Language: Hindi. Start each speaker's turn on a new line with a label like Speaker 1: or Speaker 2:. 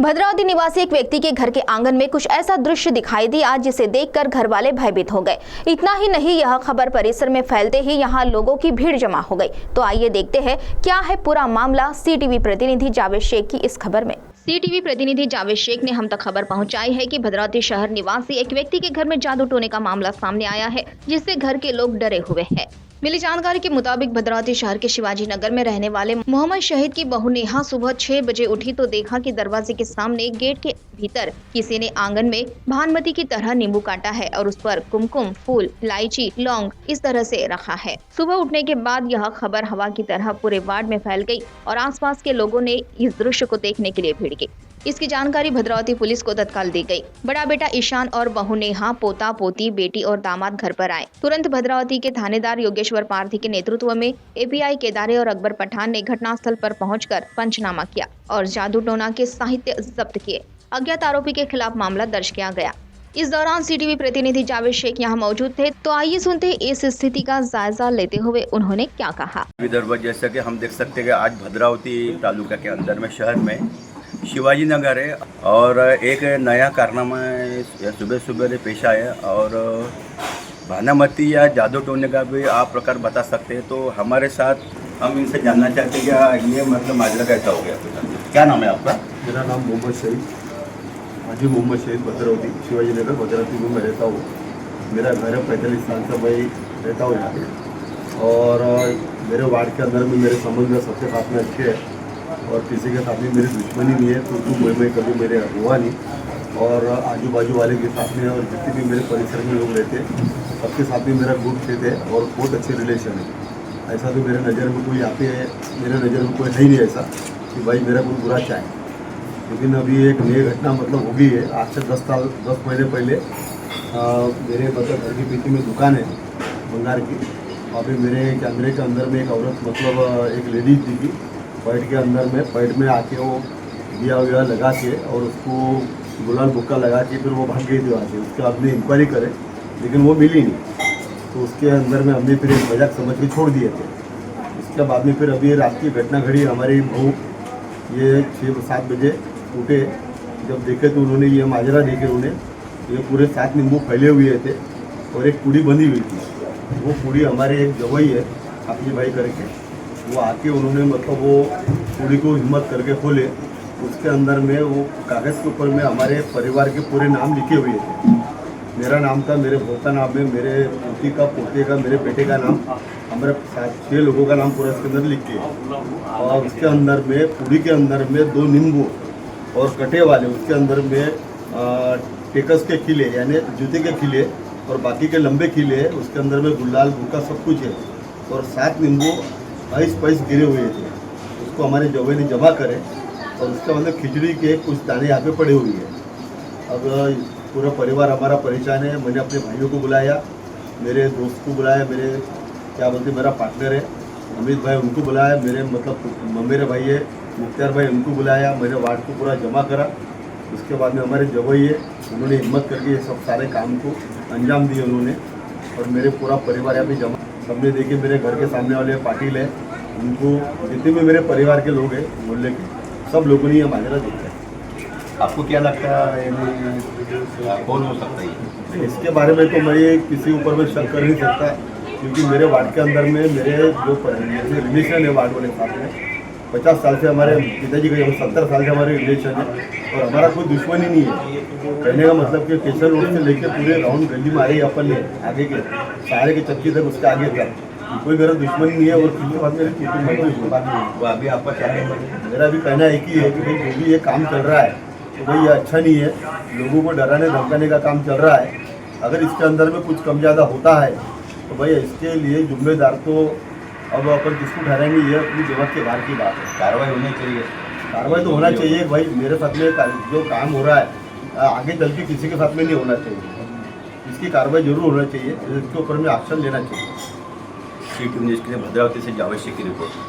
Speaker 1: भद्रावती निवासी एक व्यक्ति के घर के आंगन में कुछ ऐसा दृश्य दिखाई दिया जिसे देखकर घर वाले भयभीत हो गए। इतना ही नहीं, यह खबर परिसर में फैलते ही यहां लोगों की भीड़ जमा हो गई। तो आइए देखते हैं क्या है पूरा मामला। सीटीवी प्रतिनिधि जावेद शेख की इस खबर में। सीटीवी प्रतिनिधि जावेद शेख ने हम तक खबर पहुंचाई है कि भद्रावती शहर निवासी एक व्यक्ति के घर में जादू टोने का मामला सामने आया है, जिससे घर के लोग डरे हुए हैं। मिली जानकारी के मुताबिक भद्रावती शहर के शिवाजी नगर में रहने वाले मोहम्मद शहीद की बहू नेहा सुबह 6 बजे उठी तो देखा कि दरवाजे के सामने गेट के भीतर किसी ने आंगन में भानमती की तरह नींबू काटा है और उस पर कुमकुम, फूल, इलायची, लौंग इस तरह से रखा है। सुबह उठने के बाद यह खबर हवा की तरह पूरे वार्ड में फैल गई और आसपास के लोगों ने इस दृश्य को देखने के लिए भीड़ की। इसकी जानकारी भद्रावती पुलिस को तत्काल दी गई। बड़ा बेटा ईशान और बहू नेहा, पोता पोती, बेटी और दामाद घर पर आए। तुरंत भद्रावती के थानेदार योगेश्वर पारधी के नेतृत्व में एपीआई केदारे और अकबर पठान ने घटनास्थल पर पहुंचकर पंचनामा किया और जादू टोना के साहित्य जब्त किए। अज्ञात आरोपी के खिलाफ मामला दर्ज किया गया। इस दौरान सीटीवी प्रतिनिधि जावेद शेख यहाँ मौजूद थे। तो आइए सुनते हैं इस स्थिति का जायजा लेते हुए उन्होंने क्या कहा।
Speaker 2: विदर्भ जैसा कि हम देख सकते हैं कि आज भद्रावती तालुका के अंदर में शहर में शिवाजी नगर है और एक नया कारनामा सुबह सुबह पेश आया और भानामती या जादू टोने का भी आप प्रकार बता सकते हैं। तो हमारे साथ हम इनसे जानना चाहते हैं कि ये मतलब माजरा कैसा हो गया। क्या नाम है आपका?
Speaker 3: मेरा नाम मोहम्मद शहीद, हाजी मोहम्मद शहीद, भद्रावती शिवाजी नगर भद्रावती में मैं रहता हूँ। मेरा घर है 45 साल से मैं रहता हूँ यहाँ पे और मेरे वार्ड के अंदर में मेरे संबंध सबके साथ में अच्छे हैं और किसी के साथ में मेरी दुश्मनी नहीं है। तो मैं कभी मेरे हुआ नहीं और आजू बाजू वाले के साथ में और जितने भी मेरे परिसर में लोग रहते हैं सबके साथ में मेरा गुड फेथ है और बहुत अच्छे रिलेशन है। ऐसा तो मेरे नज़र में कोई आते है, मेरे नज़र में कोई है ही नहीं ऐसा कि भाई मेरा कोई बुरा चाहे। लेकिन अभी एक नई घटना मतलब हो गई है। आज से 10 महीने पहले मेरे मतलब घर के पीछे में दुकान है भंगार की। अभी मेरे कैमरे के अंदर में एक औरत मतलब एक लेडीज दिखी पैट के अंदर में, पैट में आके वो दिया हुआ लगा के और उसको गुलाल बुक्का लगा के फिर वो भाग गई थी वहाँ से। उसके बाद में इंक्वायरी करे लेकिन वो मिली नहीं। तो उसके अंदर में हमने फिर एक मजाक समझ के छोड़ दिए थे। उसके बाद में फिर अभी रात की घटना घड़ी हमारी बहू ये 6-7 बजे उठे, जब देखे तो उन्होंने ये माजरा देखे उन्हें ये पूरे 7 नींबू फैले हुए थे और एक कुड़ी बंधी हुई थी। वो कुड़ी हमारे एक जवाई है अपनी भाई करके, वो आके उन्होंने मतलब वो कुड़ी को हिम्मत करके खोले। उसके अंदर में वो कागज़ के ऊपर में हमारे परिवार के पूरे नाम लिखे हुए थे। मेरा नाम था, मेरे बहू का नाम है, मेरे पोती का, पोते का, मेरे बेटे का नाम, हमारे 6 लोगों का नाम पूरा इसके अंदर लिख के और उसके अंदर में कुड़ी के अंदर में 2 नींबू और कटे वाले, उसके अंदर में टेकस के खिले यानी जूते के खिले और बाकी के लंबे खिले है। उसके अंदर में गुलाल भूका सब कुछ है और 7 नींबू पैस गिरे हुए थे। उसको हमारे जवाई ने जमा करे और उसका मतलब खिचड़ी के कुछ दाने यहाँ पे पड़े हुए हैं। अब पूरा परिवार हमारा परेशान है। मैंने अपने भाइयों को बुलाया, मेरे दोस्त को बुलाया, मेरे क्या बोलते मेरा पार्टनर है अमित भाई उनको बुलाया, मेरे मतलब मेरे भाई है मुख्तार भाई उनको बुलाया। मैंने वार्ड को पूरा जमा करा। उसके बाद में हमारे जवाई है उन्होंने हिम्मत करके ये सब सारे काम को अंजाम दिए उन्होंने और मेरे पूरा परिवार यहाँ पे जमा सबने देखे। मेरे घर के सामने वाले पाटिल है उनको, जितने भी मेरे परिवार के लोग हैं मोहल्ले के सब लोगों ने ये माजरा देखा है।
Speaker 2: आपको क्या लगता है कौन हो सकता है?
Speaker 3: इसके बारे में तो मैं किसी ऊपर में शक कर नहीं सकता क्योंकि मेरे वार्ड के अंदर में मेरे जो रिलेशन है वार्ड वाले साथ में 50 साल से हमारे पिताजी के 70 साल से हमारे रिलेशन है और हमारा कोई दुश्मनी नहीं है। कहने का मतलब कि स्टेशन रोड से लेके पूरे राउंड गली में आ रही अपन ने आगे के सारे के चक्की तक उसके आगे तक कोई मेरा दुश्मनी नहीं है और किसी बात मेरे
Speaker 2: वो अभी आपका क्या है?
Speaker 3: मेरा भी कहना एक ही है कि भाई जो भी ये काम चल रहा है तो भाई ये अच्छा नहीं है। लोगों को डराने धमकाने का काम चल रहा है। अगर इसके अंदर में कुछ कम ज़्यादा होता है तो भाई इसके लिए जिम्मेदार तो अब अपन किसको ठहराएंगे, ये अपनी जरूरत के बाहर की बात है।
Speaker 2: कार्रवाई होनी चाहिए,
Speaker 3: कार्रवाई तो होना चाहिए भाई। मेरे साथ में जो काम हो रहा है आगे चल के किसी के साथ में नहीं होना चाहिए। इसकी कार्रवाई जरूर होना चाहिए, इसके ऊपर में एक्शन लेना चाहिए।
Speaker 2: सीटीवी न्यूज़ के लिए भद्रावती से जावेद शेख की रिपोर्ट।